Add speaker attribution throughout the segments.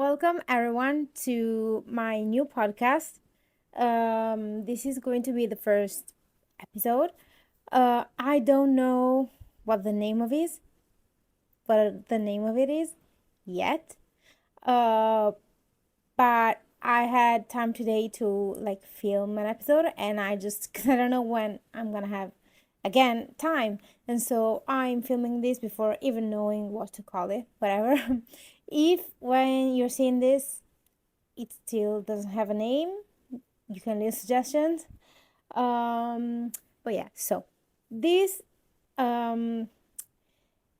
Speaker 1: Welcome everyone to my new podcast. This is going to be the first episode. I don't know what the name of is, what the name of it is yet. Uh, but I had time today to film an episode, and cause I don't know when I'm gonna have again time, and so I'm filming this before even knowing what to call it. Whatever. If when you're seeing this it still doesn't have a name, you can leave suggestions. Um, but yeah, so this um,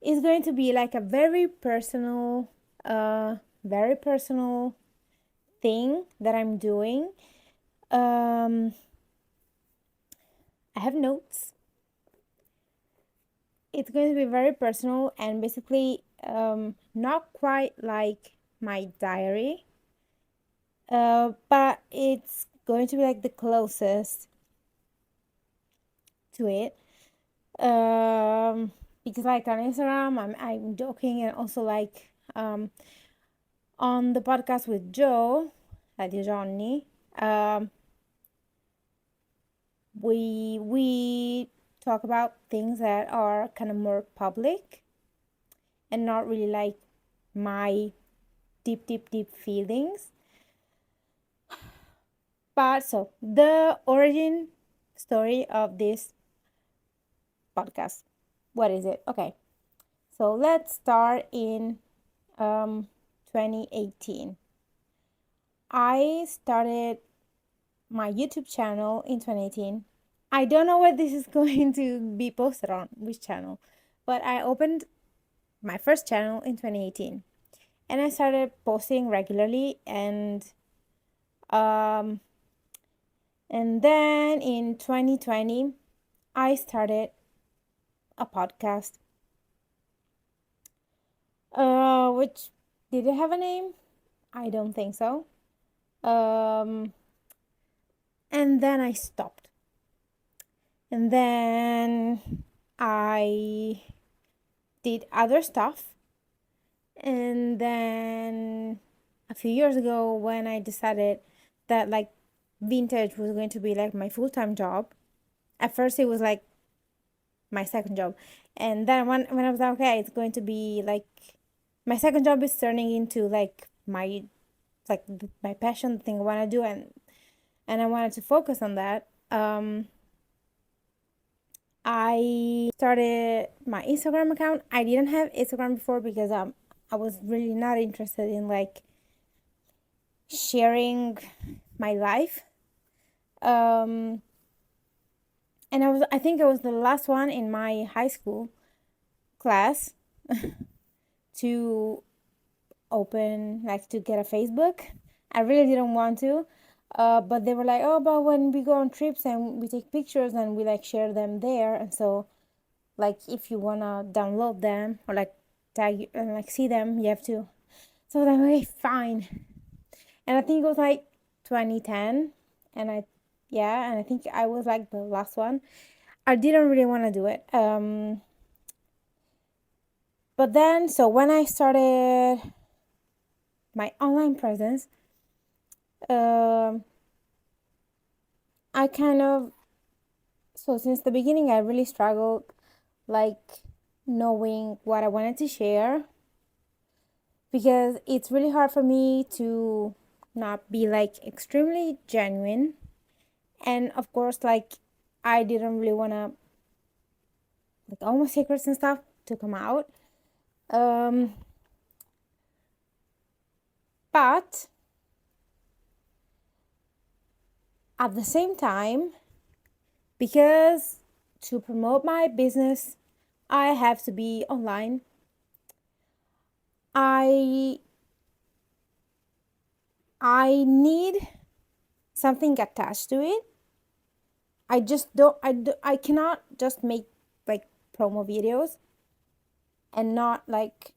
Speaker 1: is going to be like a very personal thing that I'm doing. Um, I have notes. It's going to be very personal and basically not quite like my diary, but it's going to be like the closest to it. Because like on Instagram I'm joking, and also on the podcast with Joe, Radio Johnny, we talk about things that are kind of more public and not really like my deep feelings. But so the origin story of this podcast, what is it? Okay, so let's start in 2018. I started my YouTube channel in 2018. I don't know what this is going to be posted on, which channel, but I opened my first channel in 2018 and I started posting regularly, um and then in 2020 I started a podcast, which did it have a name? I don't think so. And then I stopped. And then I did other stuff. And then a few years ago, when I decided that vintage was going to be like my full-time job, at first it was like my second job. And then when I was like, okay, it's going to be like my second job is turning into like my passion, the thing I want to do, and I wanted to focus on that. I started my Instagram account. I didn't have Instagram before because I was really not interested in like sharing my life. And I think I was the last one in my high school class to to get a Facebook. I really didn't want to. But they were like, oh, but when we go on trips and we take pictures and we like share them there, and so like if you wanna download them or like tag and like see them, you have to. So then, okay, fine. And I think it was like 2010, and I think I was like the last one. I didn't really want to do it. But then, so when I started my online presence, um, I kind of, so since the beginning, I really struggled like knowing what I wanted to share, because it's really hard for me to not be like extremely genuine. And of course, like I didn't really want to like all my secrets and stuff to come out. Um, but at the same time, because to promote my business, I have to be online. I I need something attached to it. I just don't I cannot just make like promo videos and not like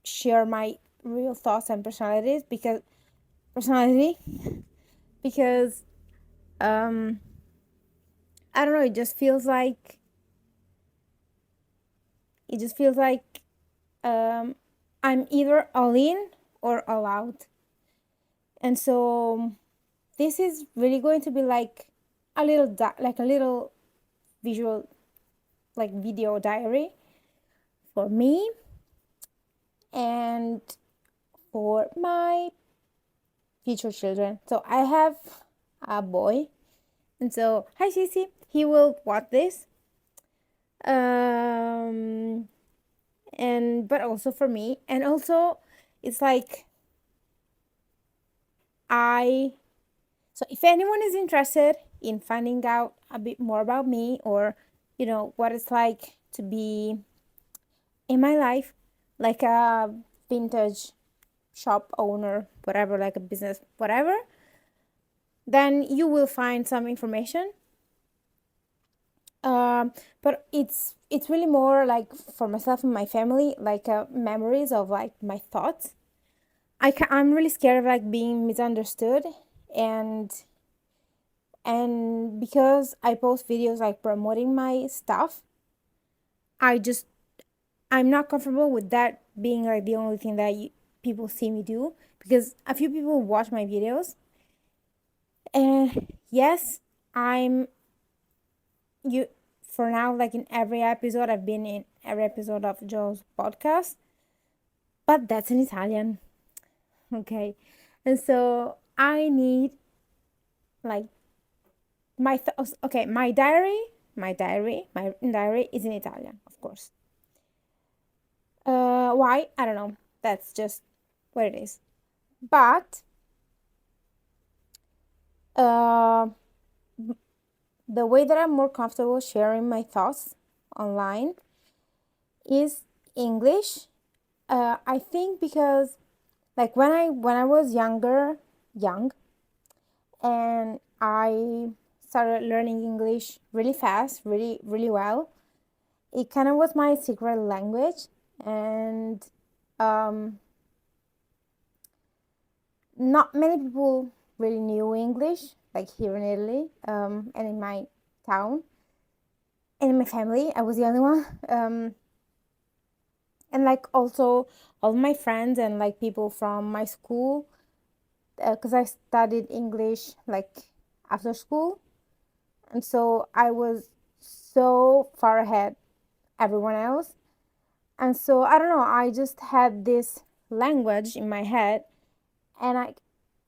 Speaker 1: share my real thoughts and personality because um I don't know, it just feels like um I'm either all in or all out. And so this is really going to be like a little like a little visual, like video diary for me and for my future children. So I have a boy, and so hi Sisi, he will watch this. Um, and but also for me, and also it's like I. So if anyone is interested in finding out a bit more about me, or what it's like to be in my life, like a vintage shop owner, whatever, like a business, whatever, then you will find some information. But it's really more like for myself and my family, like memories of like my thoughts. I'm really scared of like being misunderstood, and because I post videos like promoting my stuff, I just I'm not comfortable with that being like the only thing that people see me do, because a few people watch my videos. And yes, I'm you for now, like in every episode, I've been in every episode of Joe's podcast, but that's in Italian. Okay. And so I need like okay, my diary is in Italian, of course. Why? I don't know. That's just what it is. But uh, the way that I'm more comfortable sharing my thoughts online is English. I think because like when I was young, and I started learning English really fast, really really well. It kind of was my secret language, and um, not many people really knew English, like here in Italy, and in my town, and in my family. I was the only one. And like also all my friends and like people from my school, because I studied English like after school, and so I was so far ahead everyone else. And so I don't know, I just had this language in my head, and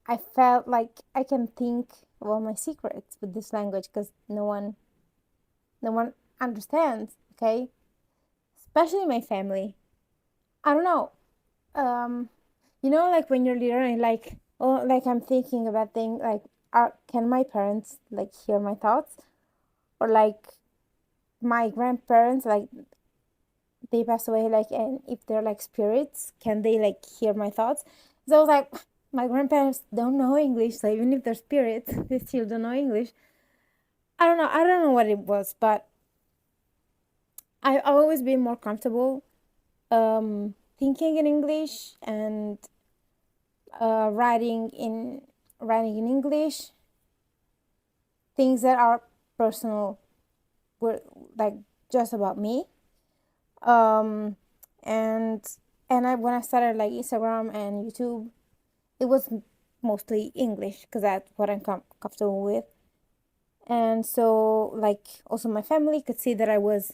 Speaker 1: I felt like I can think of all my secrets with this language because no one understands, okay? Especially my family. I don't know. Um, like when you're little and like, oh, like I'm thinking about things like, can my parents like hear my thoughts? Or like my grandparents, like they pass away, like, and if they're like spirits, can they like hear my thoughts? So I was like, my grandparents don't know English, so even if they're spirits, they still don't know English. I don't know what it was, but I've always been more comfortable thinking in English and uh, writing in writing in English, things that are personal, were like just about me. Um, and when I started like Instagram and YouTube, it was mostly English because that's what I'm comfortable with. And so like also my family could see that I was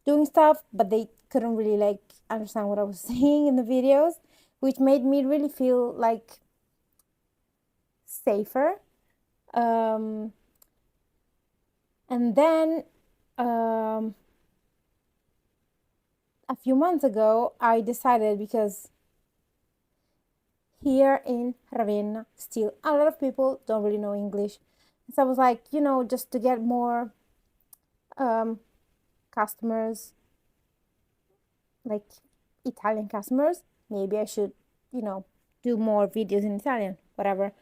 Speaker 1: doing stuff, but they couldn't really like understand what I was saying in the videos, which made me really feel like safer. Um, and then um, a few months ago, I decided, because here in Ravenna, still a lot of people don't really know English. So I was like, just to get more um, customers, like Italian customers, maybe I should, you know, do more videos in Italian, whatever.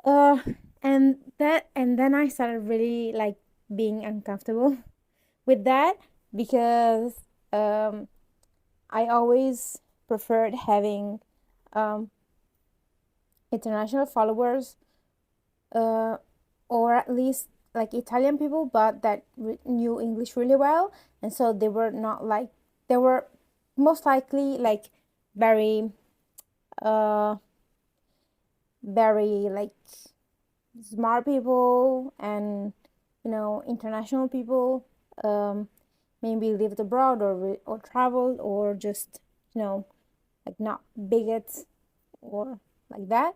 Speaker 1: Uh, and then I started really like being uncomfortable with that, because um, I always preferred having um, international followers, uh, or at least like Italian people, but that knew English really well. And so they were not like, they were most likely like very uh, very like smart people and international people, um, maybe lived abroad or traveled or just like not bigots or like that.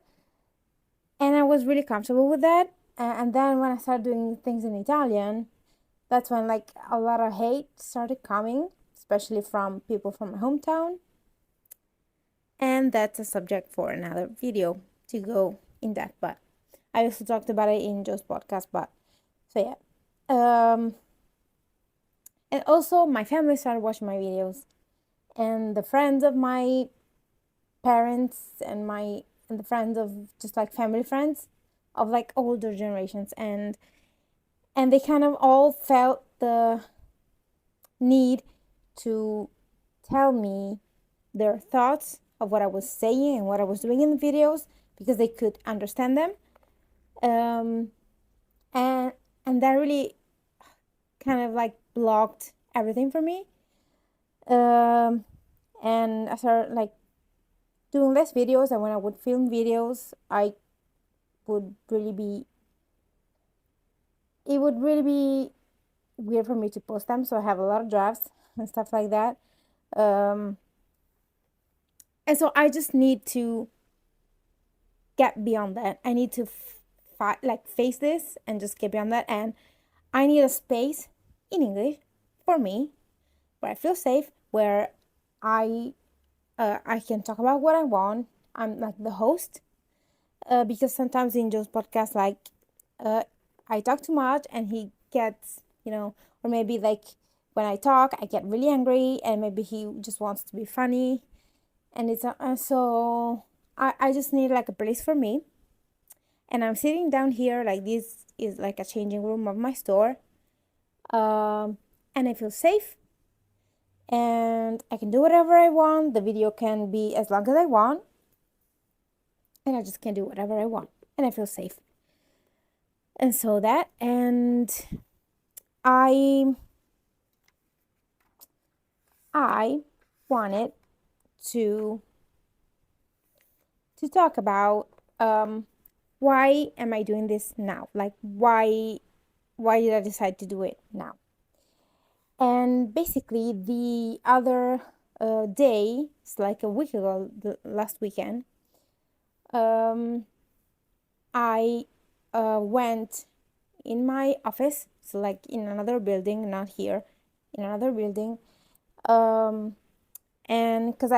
Speaker 1: And I was really comfortable with that. And then when I started doing things in Italian, that's when like a lot of hate started coming, especially from people from my hometown. And that's a subject for another video to go in depth. But I also talked about it in Joe's podcast. But so yeah. And also my family started watching my videos, and the friends of my parents and the friends of just like family friends of like older generations, and they kind of all felt the need to tell me their thoughts of what I was saying and what I was doing in the videos because they could understand them. Um, and that really kind of like blocked everything for me. Um, and I started like doing less videos, and when I would film videos, would really be it would really be weird for me to post them, so I have a lot of drafts and stuff like that. Um, and so I just need to get beyond that. I need to like face this and just get beyond that. And I need a space in English for me where I feel safe, where I I can talk about what I want. I'm like the host, because sometimes in Joe's podcast, like uh, I talk too much and he gets, or maybe like when I talk, I get really angry and maybe he just wants to be funny. And it's so I just need like a place for me. And I'm sitting down here, like this is like a changing room of my store. And I feel safe and I can do whatever I want. The video can be as long as I want. And I just can do whatever I want. And I feel safe. And so that, and I I wanted to talk about why am I doing this now? Like why did I decide to do it now? And basically the other day, it's like a week ago, the last weekend, um, I went in my office, so like in another building, not here, in another building, um, and because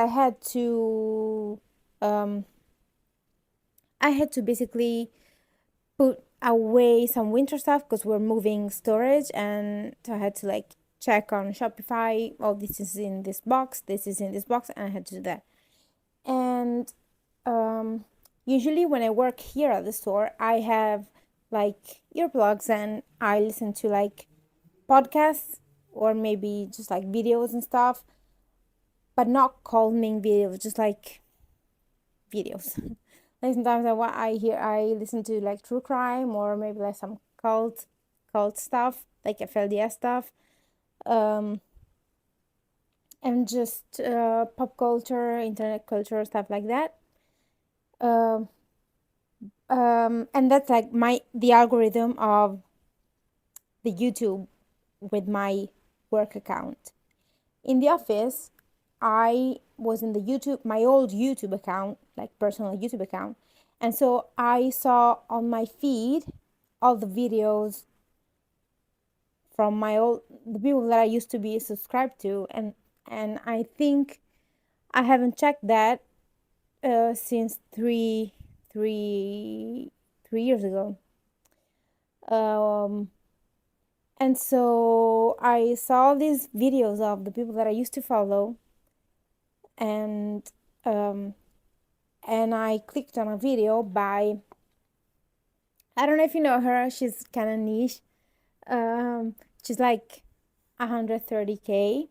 Speaker 1: um, I had to basically put away some winter stuff because we're moving storage, and so I had to like check on Shopify. Oh, this is in this box. This is in this box, and I had to do that. And usually when I work here at the store, I have like earplugs and I listen to like podcasts or maybe just like videos and stuff, but not calming videos, just like videos. Like sometimes I listen to like true crime or maybe like some cult stuff, like FLDS stuff, um, and just pop culture, internet culture, stuff like that. Um, and that's like the algorithm of the YouTube with my work account. In the office, I was in the my old YouTube account, like personal YouTube account. And so I saw on my feed all the videos from the people that I used to be subscribed to. And I think I haven't checked that since three years ago. Um, and so I saw these videos of the people that I used to follow, and um, I clicked on a video by, I don't know if you know her, she's kind of niche. She's like 130K,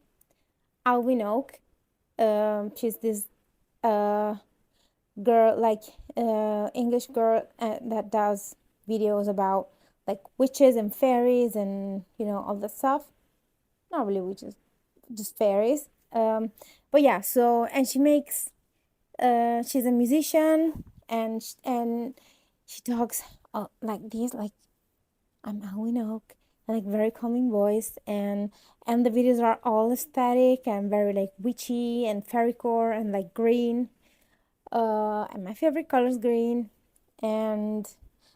Speaker 1: Alvin Oak. She's this uh girl, like English girl, that does videos about like witches and fairies and all that stuff. Not really witches, just fairies. But yeah, so, and she makes She's a musician, and she talks like this, like I'm Howling Oak, and like very calming voice, and the videos are all aesthetic and very like witchy and fairycore and like green. And my favorite color is green, and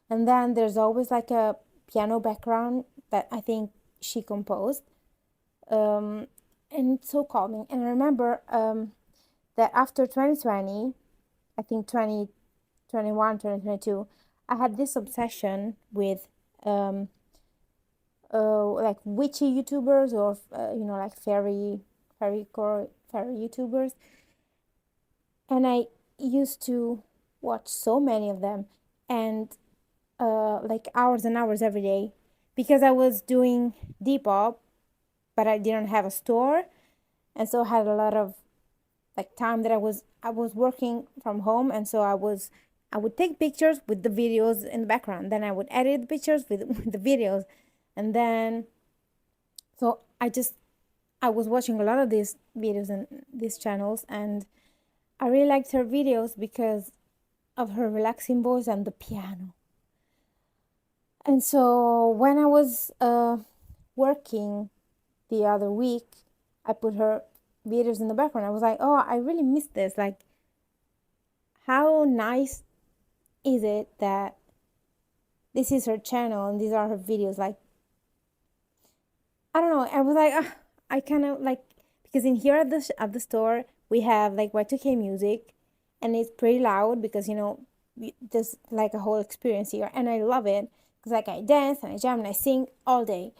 Speaker 1: and then there's always like a piano background that I think she composed. Um, and it's so calming. And I remember that after 2020, I think 2021, 2022, I had this obsession with um, like witchy YouTubers or like fairy YouTubers, and I used to watch so many of them, and like hours and hours every day, because I was doing Depop, but I didn't have a store, and so I had a lot of like time that I was working from home, and so I would take pictures with the videos in the background, then I would edit the pictures with, with the videos, and then so I was watching a lot of these videos and these channels, and I really liked her videos because of her relaxing voice and the piano. And so when I was working the other week, I put her videos in the background. I was like, oh, I really miss this. Like, how nice is it that this is her channel and these are her videos? Like, I don't know. I was like, I kind of like, because in here at the store we have like Y2K music, and it's pretty loud because there's like a whole experience here, and I love it because like I dance and I jam and I sing all day.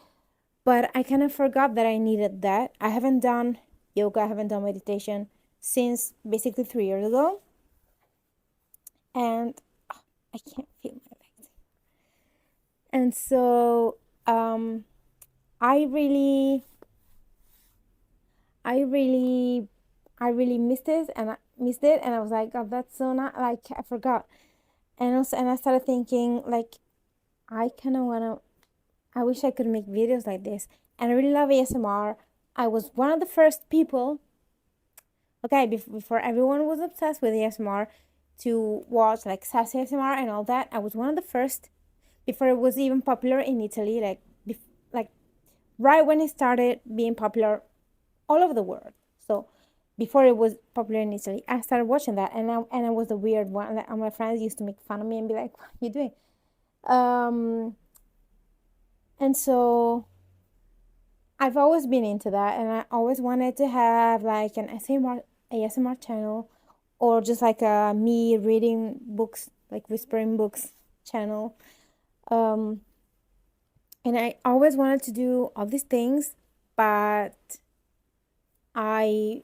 Speaker 1: But I kind of forgot that I needed that. I haven't done yoga, I haven't done meditation since basically 3 years ago, and I can't feel my legs. And so um, I really, I really, I really missed it, and I was like, oh, that's so not like I forgot. And also, and I started thinking like, I kind of wanna. I wish I could make videos like this, and I really love ASMR. I was one of the first people. Okay, before everyone was obsessed with ASMR, to watch like sassy ASMR and all that. I was one of the first before it was even popular in Italy. Like right when it started being popular all over the world. So before it was popular in Italy, I started watching that, and I was the weird one. Like, my friends used to make fun of me and be like, "What are you doing?" Um, and so I've always been into that, and I always wanted to have like an ASMR channel, or just like a me reading books, like whispering books channel. Um, and I always wanted to do all these things, but I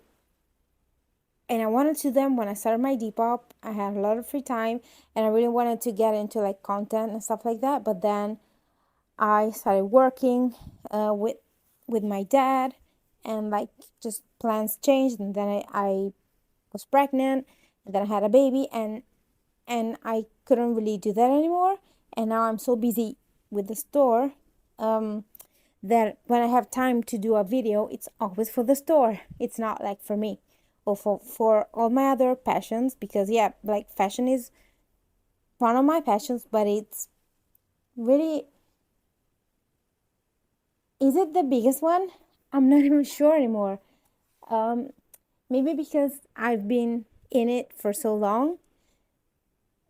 Speaker 1: I wanted to them when I started my Depop. I had a lot of free time, and I really wanted to get into like content and stuff like that. But then I started working with my dad, and like just plans changed, and then I was pregnant, and then I had a baby, and I couldn't really do that anymore. And now I'm so busy with the store, um, that when I have time to do a video, it's always for the store. It's not like for me or for all my other passions, because yeah, like fashion is one of my passions, but it's really, is it the biggest one? I'm not even sure anymore. Um, Maybe because I've been in it for so long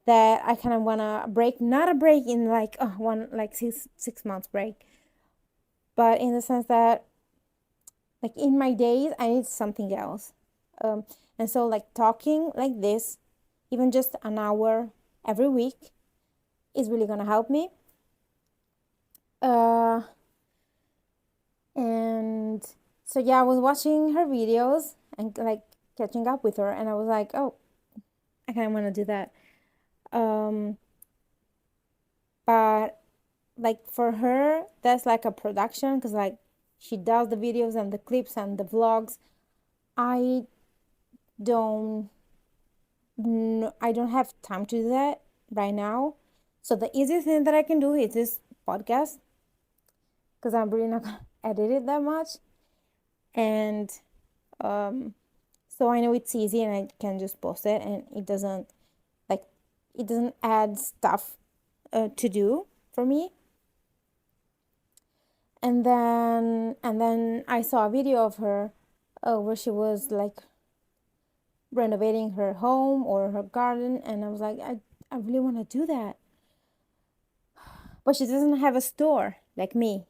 Speaker 1: that I kind of want to break, not a break in like one like six months break, but in the sense that like in my days I need something else. Um, and so like talking like this, even just an hour every week, is really gonna help me. Uh, and so yeah, I was watching her videos and like catching up with her, and I was like, oh, I kind of want to do that. Um, but like for her, that's like a production, because like she does the videos and the clips and the vlogs. I don't I don't have time to do that right now. So the easiest thing that I can do is this podcast, because I'm really not gonna edit it that much. And um So I know it's easy and I can just post it, and like it doesn't add stuff to do for me. And then I saw a video of her where she was like renovating her home or her garden, and I was like, I really want to do that. But she doesn't have a store like me.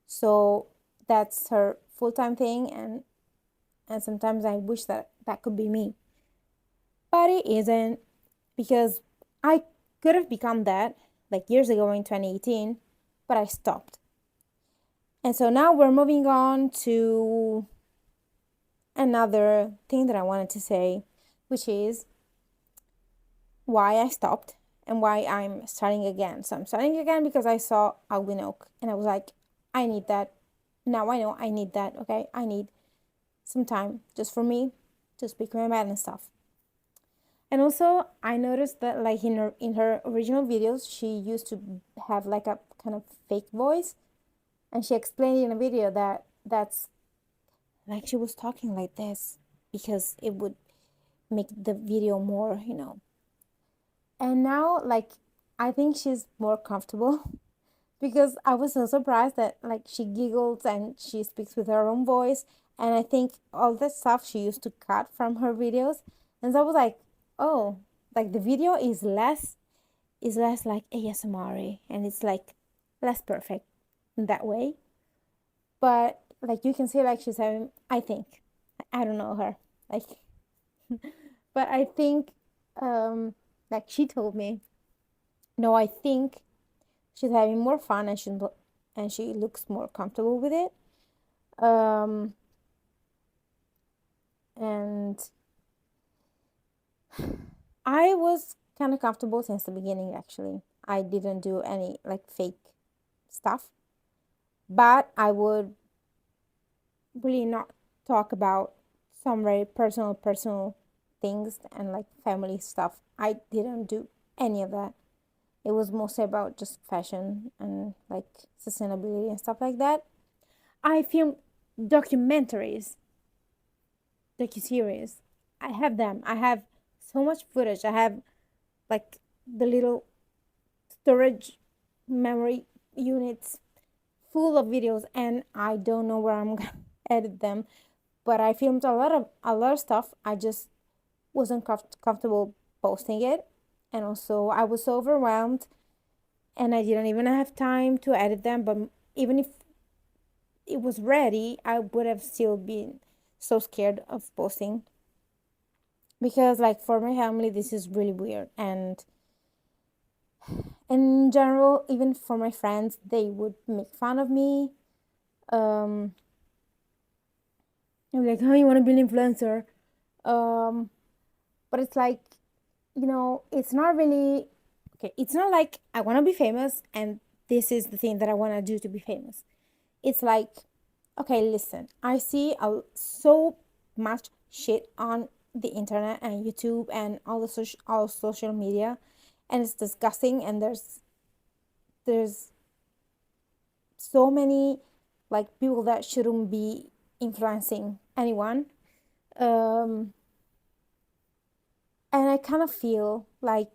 Speaker 1: So that's her full-time thing, and sometimes I wish that that could be me. But it isn't, because I could have become that like years ago in 2018, but I stopped. And so now we're moving on to another thing that I wanted to say, which is why I stopped and why I'm starting again. So I'm starting again because I saw Alwyn Oak and I was like, I need that. Now I know I need that. Okay. I need some time just for me to speak my mind and stuff. And also I noticed that like in her original videos, she used to have like a kind of fake voice. And she explained in a video that that's like she was talking like this because it would make the video more. And now, like, I think she's more comfortable because I was so surprised that, like, she giggles and she speaks with her own voice. And I think all the stuff she used to cut from her videos. And so I was like, oh, like the video is less like ASMR and it's like less perfect in that way. But like you can see, like she's having, I think, I don't know her, like, but I think, um, like she told me, no, I think she's having more fun and she looks more comfortable with it. Um, and I was kind of comfortable since the beginning, actually. I didn't do any like fake stuff, but I would really not talk about some very personal things and like family stuff. I didn't do any of that. It was mostly about just fashion and like sustainability and stuff like that. I filmed documentaries, docuseries. I have them. I have so much footage. I have like the little storage memory units full of videos, and I don't know where I'm gonna edit them. But I filmed a lot of stuff. I just wasn't comfortable posting it, and also I was so overwhelmed, and I didn't even have time to edit them. But even if it was ready, I would have still been so scared of posting because, like, for my family, this is really weird, and in general, even for my friends, they would make fun of me. Um, I'm like, "Oh, you want to be an influencer?" Um, but it's like, it's not really okay. It's not like I want to be famous and this is the thing that I want to do to be famous. It's like, okay, listen, I see so much shit on the internet and YouTube and all social media, and it's disgusting. And there's so many like people that shouldn't be influencing anyone. Um, and I kind of feel like,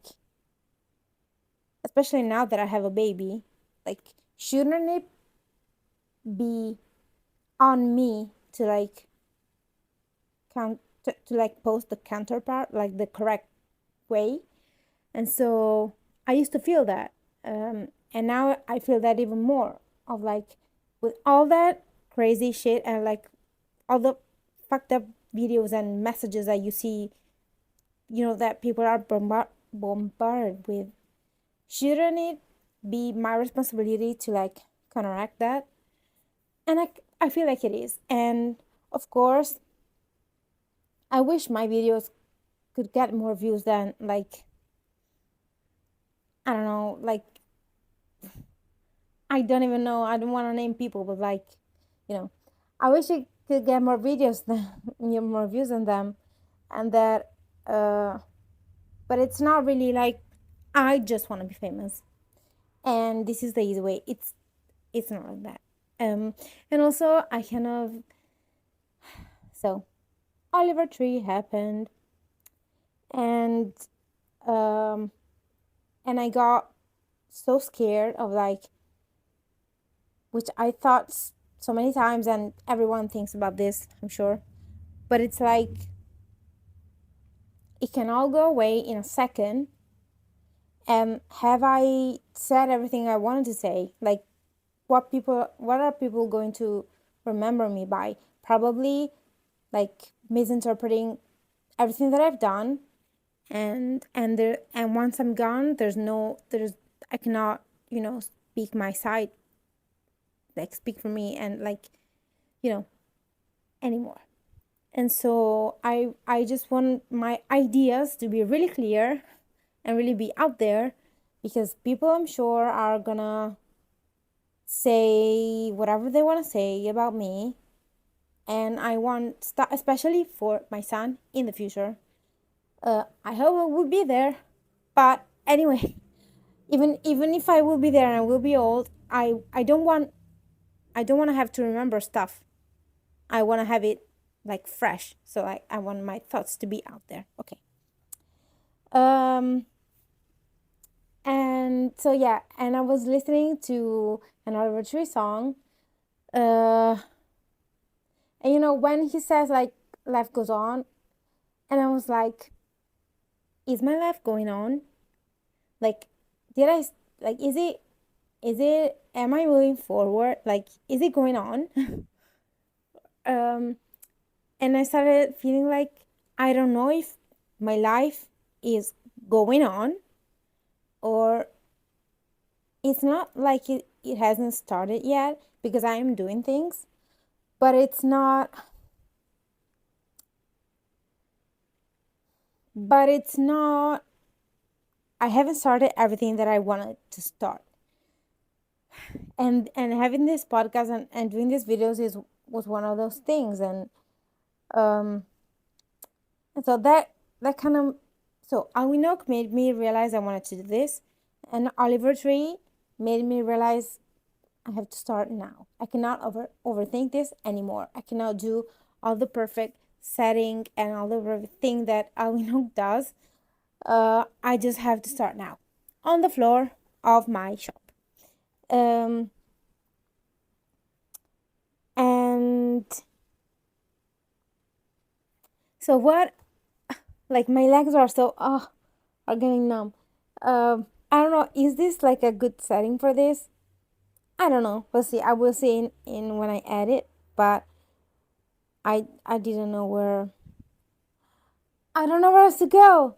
Speaker 1: especially now that I have a baby, like, shouldn't it be on me to like to like post the counterpart, like the correct way? And so I used to feel that, and now I feel that even more, of like, with all that crazy shit and like all the fucked up videos and messages that you see, that people are bombarded with. Shouldn't it be my responsibility to like counteract that? And I feel like it is. And of course, I wish my videos could get more views than, like, I don't know, like, I don't even know. I don't want to name people, but like, you know, I wish it could get more videos than more views than them, and that. But it's not really like I just want to be famous, and this is the easy way. It's not like that. And also I kind of so Oliver Tree happened, and um, and I got so scared of like, which I thought so many times, and everyone thinks about this, I'm sure, but it's like it can all go away in a second. And have I said everything I wanted to say? Like, what are people going to remember me by? Probably like misinterpreting everything that I've done, and once I'm gone, there's I cannot, speak my side, like speak for me, and like, you know, anymore. And so I just want my ideas to be really clear and really be out there, because people, I'm sure, are gonna say whatever they want to say about me. And I want especially for my son in the future. I hope I will be there. But anyway, even if I will be there and I will be old, I don't want to have to remember stuff. I want to have it like fresh. So I want my thoughts to be out there. Okay. Um and so yeah, and I was listening to an Oliver Tree song. Uh and when he says like life goes on, and I was like, is my life going on? Like, did I like is it am I moving forward? Like, is it going on? um and I started feeling like I don't know if my life is going on, or it's not like it hasn't started yet, because I am doing things, but it's not I haven't started everything that I wanted to start. And having this podcast and doing these videos was one of those things. Um and so that kind of so Awinok made me realize I wanted to do this, and Oliver Tree made me realize I have to start now. I cannot overthink this anymore. I cannot do all the perfect setting and all the perfect thing that Awinok does. I just have to start now on the floor of my shop. Um, and so what? Like, my legs are are getting numb. I don't know. Is this like a good setting for this? I don't know. We'll see. I will see in when I edit, but I didn't know where. I don't know where else to go.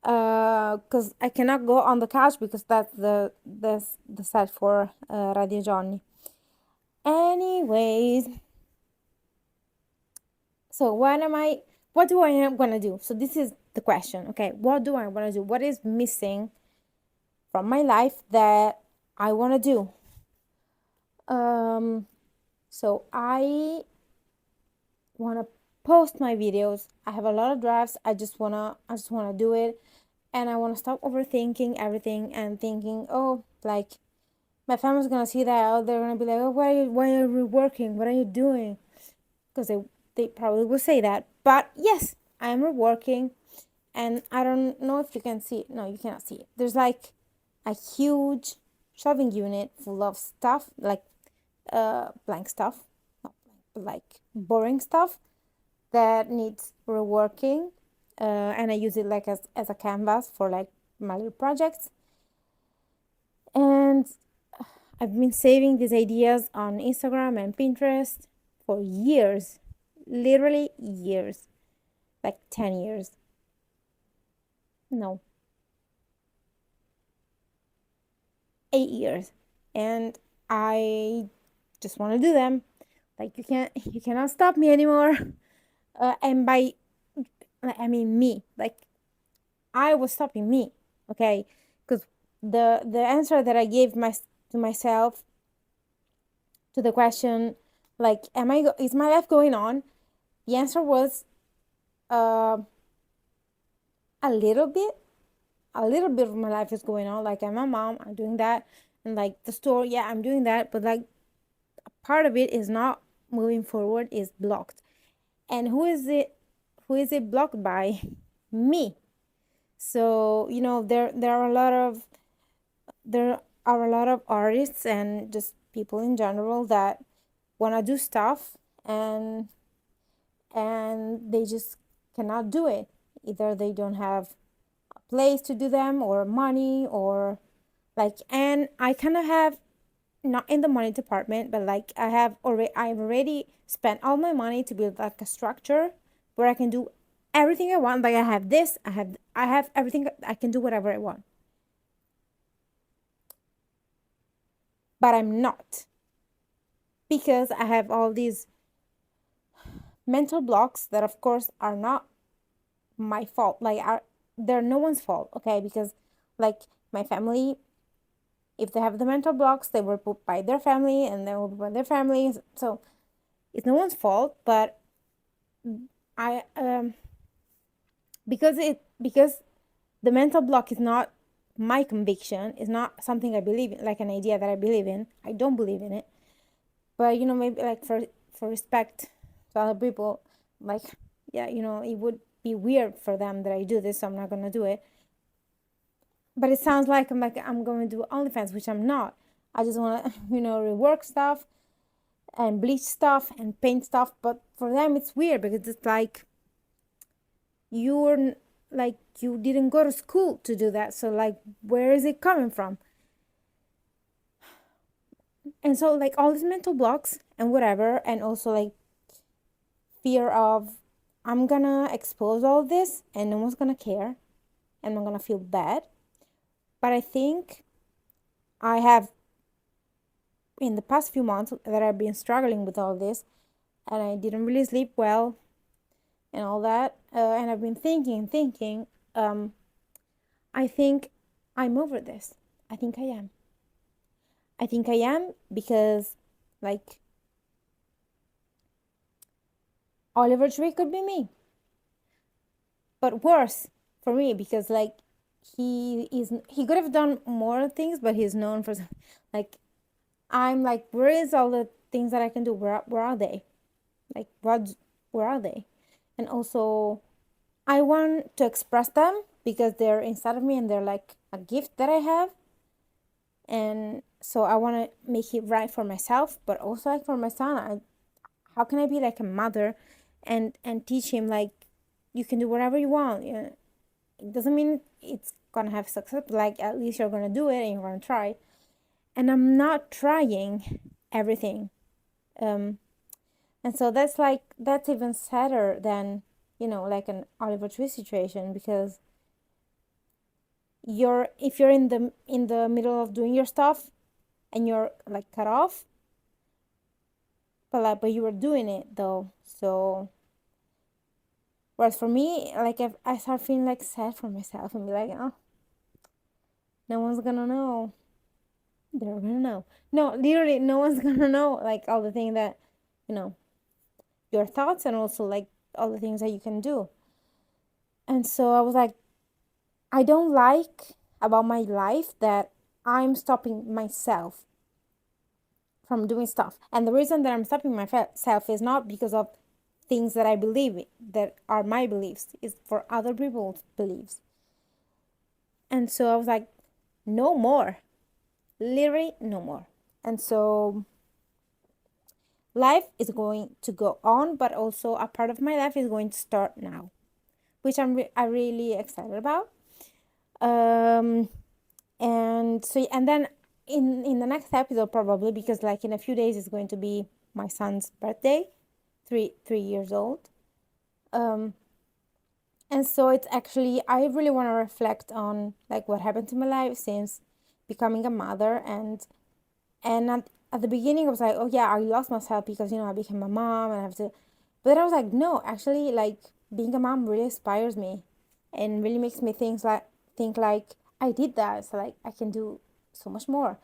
Speaker 1: Because I cannot go on the couch, because that's the set for Radio Johnny. Anyways, so what do I am gonna do? So this is the question. Okay, what do I want to do? What is missing from my life that I want to do? So I want to post my videos. I have a lot of drafts. I just wanna do it, and I want to stop overthinking everything and thinking, oh, like, my family's gonna see that. Oh, they're gonna be like, oh, why are you working? What are you doing? Because they probably will say that. But yes, I am reworking, and I don't know if you can see it. No, you cannot see it. There's like a huge shelving unit full of stuff, like blank stuff, not blank, but like boring stuff that needs reworking. And I use it like as a canvas for like my little projects. And I've been saving these ideas on Instagram and Pinterest for years, literally years, like 10 years. No, 8 years. And I just want to do them. Like, you cannot stop me anymore. And by, I mean me. Like, I was stopping me, okay? Because the answer that I gave to myself to the question, like, is my life going on? The answer was uh, a little bit. A little bit of my life is going on. Like, I'm a mom, I'm doing that, and like the store, yeah, I'm doing that, but like part of it is not moving forward, is blocked. And who is it blocked by? Me. So, there are a lot of artists and just people in general that want to do stuff, and they just cannot do it. Either they don't have a place to do them, or money, or like, and I kind of have, not in the money department, but like I've already spent all my money to build like a structure where I can do everything I want. Like, I have this, I have everything, I can do whatever I want. But I'm not, because I have all these mental blocks that of course are not my fault. Like, they're no one's fault, okay? Because like, my family, if they have the mental blocks, they were put by their family, and they were put by their families. So it's no one's fault. But I because the mental block is not my conviction, is not something I believe in, like an idea that I believe in. I don't believe in it. But maybe like for respect to other people, like, yeah, it would be weird for them that I do this, so I'm not gonna do it. But it sounds like I'm going to do OnlyFans, which I'm not. I just want to rework stuff and bleach stuff and paint stuff. But for them it's weird, because it's like, you're like, you didn't go to school to do that, so like, where is it coming from? And so, like, all these mental blocks and whatever, and also like fear of, I'm gonna expose all this and no one's gonna care, and I'm gonna feel bad. But I think I have, in the past few months, that I've been struggling with all this, and I didn't really sleep well and all that, and I've been thinking. I think I'm over this. I think I am. I think I am, because, like, Oliver Tree could be me, but worse for me, because like, he could have done more things, but he's known for like, I'm like, where is all the things that I can do? Where are they? Like, where are they? And also, I want to express them, because they're inside of me, and they're like a gift that I have. And so I want to make it right for myself, but also like for my son. How can I be like a mother and teach him, like, you can do whatever you want? It doesn't mean it's gonna have success, but like, at least you're gonna do it and you're gonna try. And I'm not trying everything. Um, and so that's even sadder than, like an Oliver Twist situation, because if you're in the middle of doing your stuff, and you're like cut off, but you were doing it though. So, whereas for me, like, I start feeling like sad for myself, and be like, oh, no one's gonna know. They're gonna know. No, literally, no one's gonna know, like, all the things that, you know, your thoughts, and also like all the things that you can do. And so I was like, I don't like about my life that I'm stopping myself from doing stuff. And the reason that I'm stopping myself is not because of things that I believe in, that are my beliefs, is for other people's beliefs. And so I was like, no more. Literally, no more. And so life is going to go on, but also a part of my life is going to start now, which I'm really excited about. Um, and then in the next episode, probably, because like in a few days it's going to be my son's birthday, 3 years old. Um, and so it's actually, I really want to reflect on like what happened to my life since becoming a mother. And at the beginning I was like, oh yeah, I lost myself because I became a mom and I have to. But then I was like, no, actually, like, being a mom really inspires me, and really makes me think like I did that, so like I can do so much more.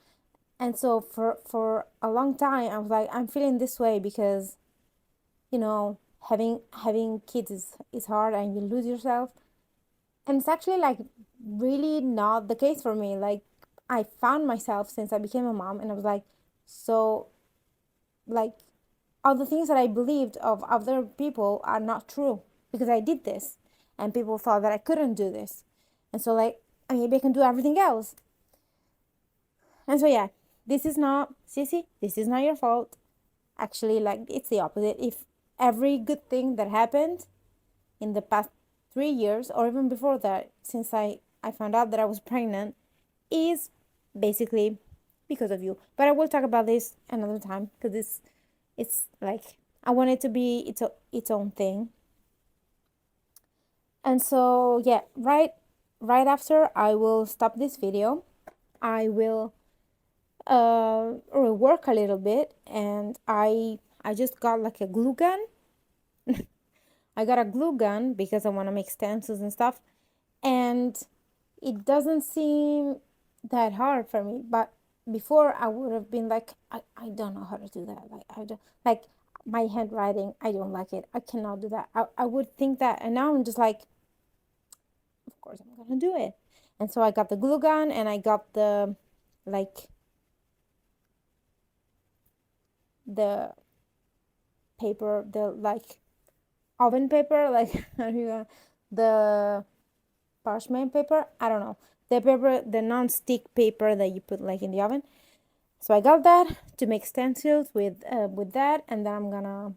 Speaker 1: And so for a long time I was like, I'm feeling this way because having kids is hard, and you lose yourself. And it's actually like really not the case for me. Like, I found myself since I became a mom, and I was like, so, like, all the things that I believed of other people are not true because I did this and people thought that I couldn't do this. And so, like, maybe I can do everything else. And so, yeah, this is not, Sissy, this is not your fault. Actually, like, it's the opposite. If every good thing that happened in the past 3 years, or even before that, since I found out that I was pregnant, is basically because of you. But I will talk about this another time because it's like I want it to be its own thing. And so yeah, right after I will stop this video, I will work a little bit, and I just got like a glue gun. I got a glue gun because I want to make stencils and stuff, and it doesn't seem that hard for me. But before I would have been like, I don't know how to do that. Like I don't like my handwriting. I don't like it. I cannot do that. I would think that, and now I'm just like, of course I'm gonna do it. And so I got the glue gun, and I got the like the paper, the like oven paper, like the parchment paper. I don't know, the paper, the non-stick paper that you put like in the oven. So I got that to make stencils with that, and then I'm gonna,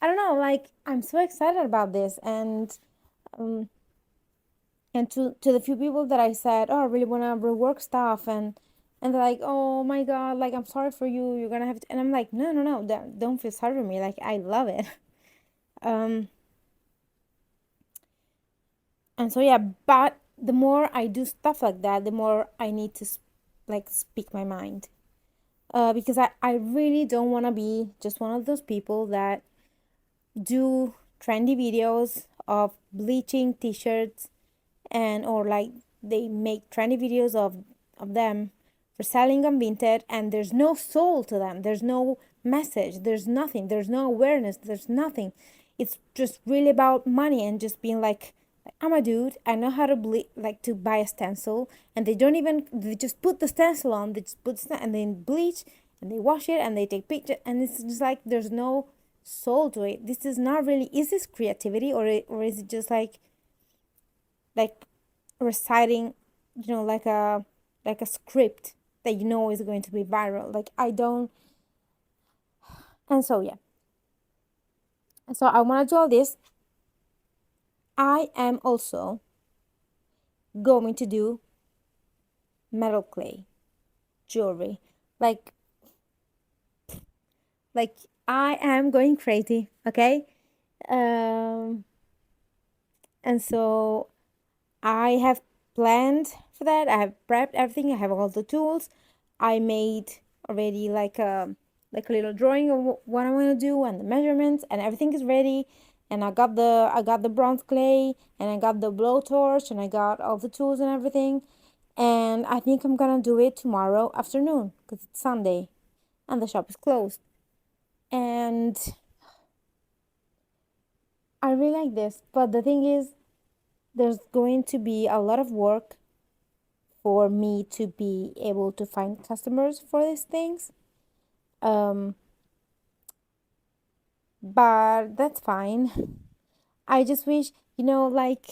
Speaker 1: I don't know, like I'm so excited about this. Um and to the few people that I said, oh, I really want to rework stuff, and they're like, oh my god, like I'm sorry for you, you're gonna have to, and I'm like, no, no, no, don't feel sorry for me, like I love it. um and so yeah, but the more I do stuff like that, the more I need to like speak my mind, because I really don't want to be just one of those people that do trendy videos of bleaching t-shirts, and or like they make trendy videos of them for selling on Vinted, and there's no soul to them, there's no message, there's nothing, there's no awareness, there's nothing. It's just really about money and just being like, I'm a dude, I know how to like to buy a stencil, and they don't even, they just put the stencil on, they just put and then bleach, and they wash it, and they take pictures, and it's just like there's no soul to it. This is not really, is this creativity, or is it just like reciting, like a script that you know is going to be viral? Like I don't. And so yeah, so I want to do all this. I am also going to do metal clay jewelry, like like I am going crazy, okay. um and so I have planned for that. I have prepped everything. I have all the tools. I made already like a little drawing of what I want to do and the measurements, and everything is ready. And I got the bronze clay, and I got the blowtorch, and I got all the tools and everything. And I think I'm gonna do it tomorrow afternoon because it's Sunday and the shop is closed. And I really like this, but the thing is, there's going to be a lot of work for me to be able to find customers for these things. Um, but that's fine. I just wish, like,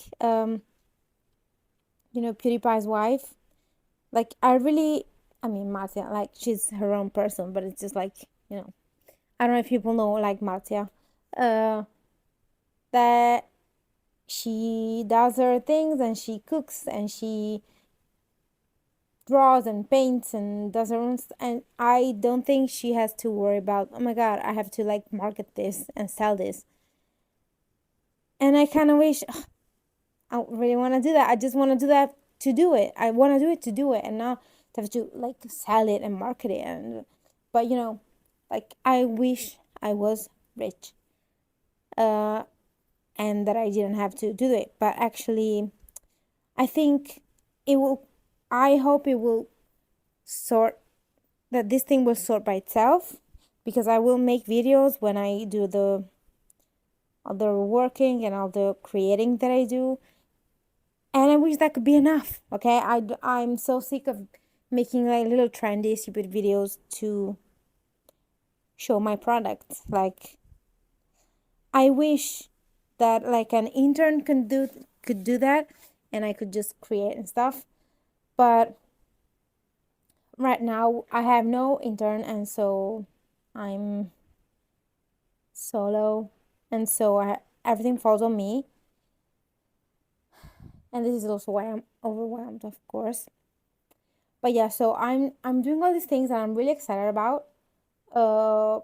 Speaker 1: PewDiePie's wife. Like, I mean, Marcia, like, she's her own person, but it's just like, I don't know if people know, like, Marcia, uh, that she does her things, and she cooks, and she draws and paints and does her own and I don't think she has to worry about, oh my god, I have to like market this and sell this. And I kind of wish, I really want to do that. I just want to do that to do it. I want to do it to do it, and not to have to like sell it and market it. And but like I wish I was rich, uh and that I didn't have to do it. But actually I think it will, I hope it will sort, that this thing will sort by itself, because I will make videos when I do the all the working and all the creating that I do. And I wish that could be enough. Okay, I'm so sick of making like little trendy stupid videos to show my products. Like I wish that like an intern could do that and I could just create and stuff. But right now I have no intern and so I'm solo and so everything falls on me. And this is also why I'm overwhelmed, of course. But yeah, so I'm doing all these things that I'm really excited about. Uh,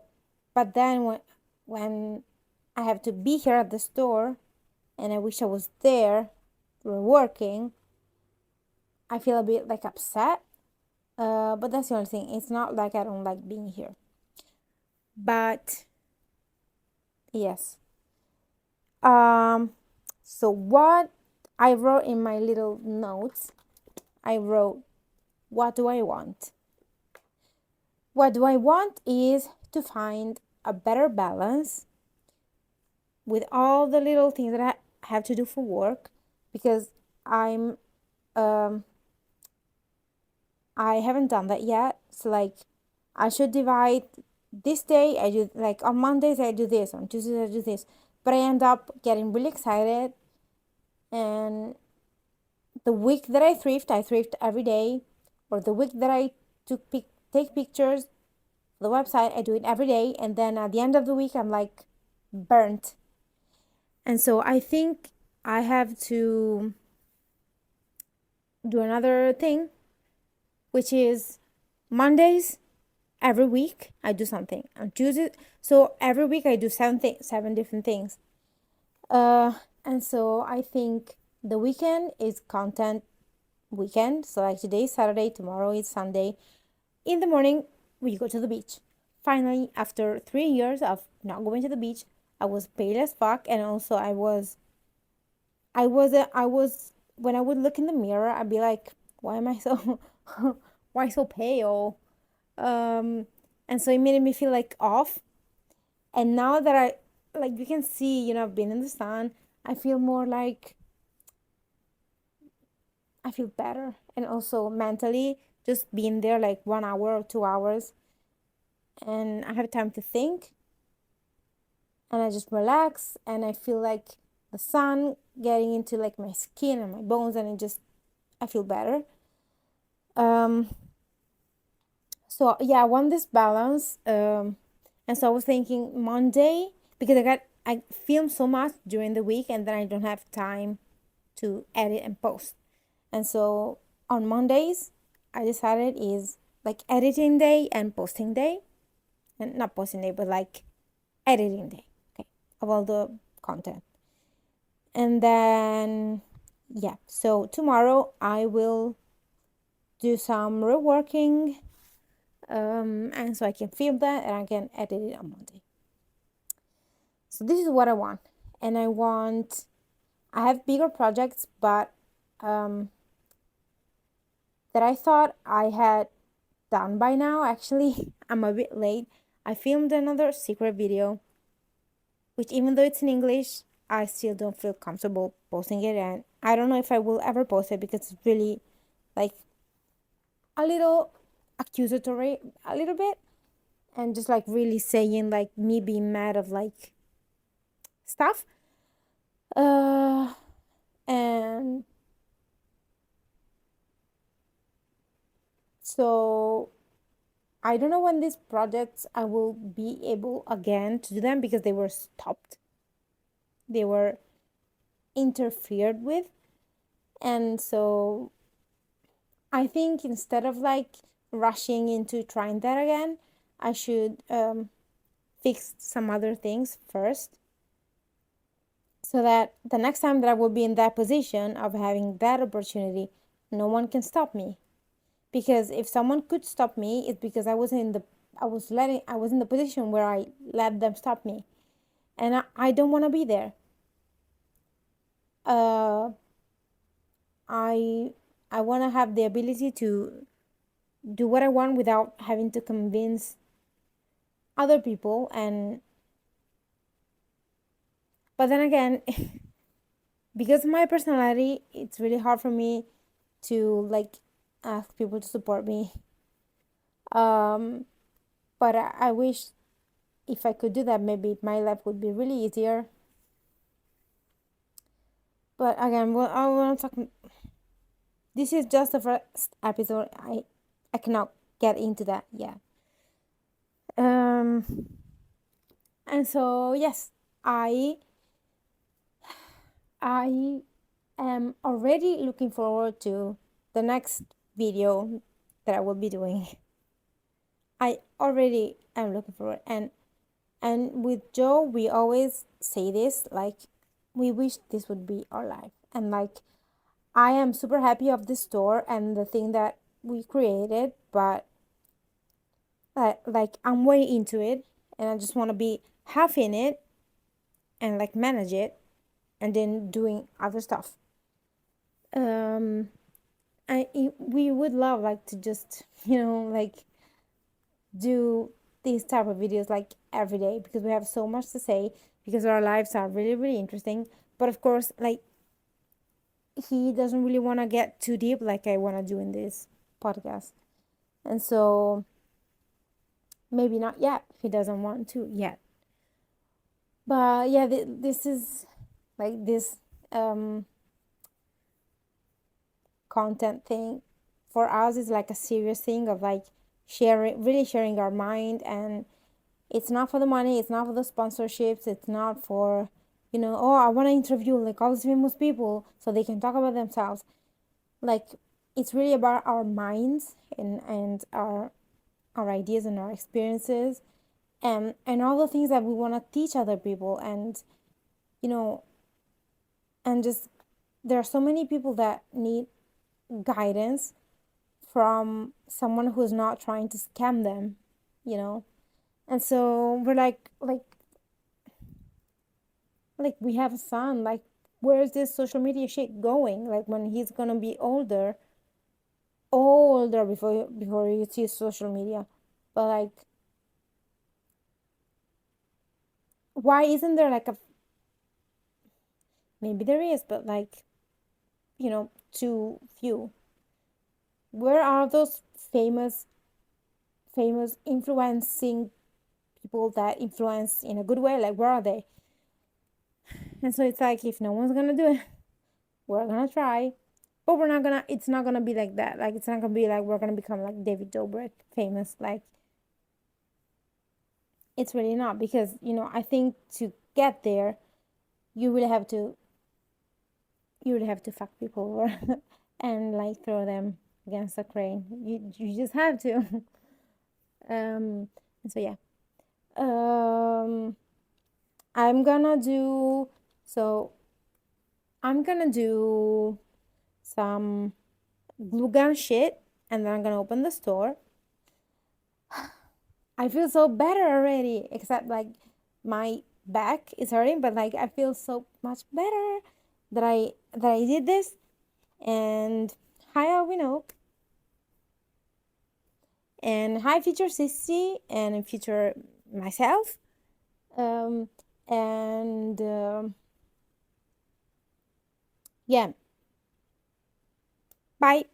Speaker 1: but then when I have to be here at the store, and I wish I was there, working, I feel a bit like upset. But that's the only thing. It's not like I don't like being here. But yes. Um. So what I wrote in my little notes, I wrote, "What do I want?" What do I want is to find a better balance with all the little things that I have to do for work because I'm I haven't done that yet. So like I should divide this day I do like on Mondays I do this, on Tuesdays I do this. But I end up getting really excited and the week that I thrift every day. Or the week that I take pictures the website, I do it every day, and then at the end of the week I'm like burnt. And so I think I have to do another thing, which is Mondays every week I do something. On Tuesday, so every week I do seven different things. And so I think the weekend is content weekend. So like today is Saturday, tomorrow is Sunday. In the morning, we go to the beach. Finally, after 3 years of not going to the beach, I was pale as fuck, and also I was when I would look in the mirror, I'd be like, why am I so, why so pale? Um, and so it made me feel like off. And now that like you can see, I've been in the sun, I feel more like I feel better, and also mentally, just being there like 1 hour or 2 hours, and I have time to think, and I just relax, and I feel like the sun getting into like my skin and my bones, and I feel better. Um, so yeah, I want this balance. And so I was thinking Monday because I film so much during the week, and then I don't have time to edit and post. And so on Mondays, I decided is like editing day and posting day, and not posting day, but like editing day, okay, of all the content. And then yeah, so tomorrow I will do some reworking, and so I can film that and I can edit it on Monday. So this is what I want, and I have bigger projects, but that I thought I had done by now. Actually, I'm a bit late. I filmed another secret video, which even though it's in English, I still don't feel comfortable posting it, and I don't know if I will ever post it because it's really like a little accusatory, a little bit, and just like really saying like me being mad of like stuff. Uh, and so I don't know when these projects I will be able again to do them because they were stopped. They were interfered with. And so I think instead of like rushing into trying that again, I should fix some other things first so that the next time that I will be in that position of having that opportunity, no one can stop me. Because if someone could stop me, it's because I was in the position where I let them stop me. And I don't want to be there. Uh, I I want to have the ability to do what I want without having to convince other people. And but then again, because of my personality, it's really hard for me to like ask people to support me. Um, but I wish if I could do that, maybe my life would be really easier. But again, well, I want to talk. This is just the first episode. I cannot get into that yet. Um, and so yes, I I am already looking forward to the next video that I will be doing. I already am looking forward, and with Joe, we always say this, like, we wish this would be our life. And like, I am super happy of the store and the thing that we created, but like I'm way into it and I just want to be half in it and like manage it and then doing other stuff. Um, we would love like to just, like do these type of videos like every day because we have so much to say, because our lives are really, really interesting. But of course, like, he doesn't really want to get too deep like I want to do in this podcast. And so maybe not yet. He doesn't want to yet. But yeah, this is like this um content thing for us is like a serious thing of like sharing, really sharing our mind. And it's not for the money, it's not for the sponsorships, it's not for, oh, I want to interview like all these famous people so they can talk about themselves. Like, it's really about our minds and our ideas and our experiences, and all the things that we want to teach other people. And you know and just, there are so many people that need guidance from someone who's not trying to scam them, you know and so we're like we have a son, like, where's this social media shit going, like, when he's gonna be older before you see social media. But like, why isn't there like a, maybe there is, but like, too few. Where are those famous influencing people that influence in a good way? Like, where are they? And so it's like, if no one's gonna do it, we're gonna try. But we're not gonna, it's not gonna be like that. Like, it's not gonna be like we're gonna become like David Dobrik famous. Like, it's really not, because I think to get there, you really have to fuck people over and like throw them against a crane. You just have to. And so yeah. Um I'm gonna do so I'm gonna do some glue gun shit, and then I'm gonna open the store. I feel so better already, except like my back is hurting, but like I feel so much better that I did this. And hi Alvino, and hi future Sissy, and future myself. Um and Yeah, bye.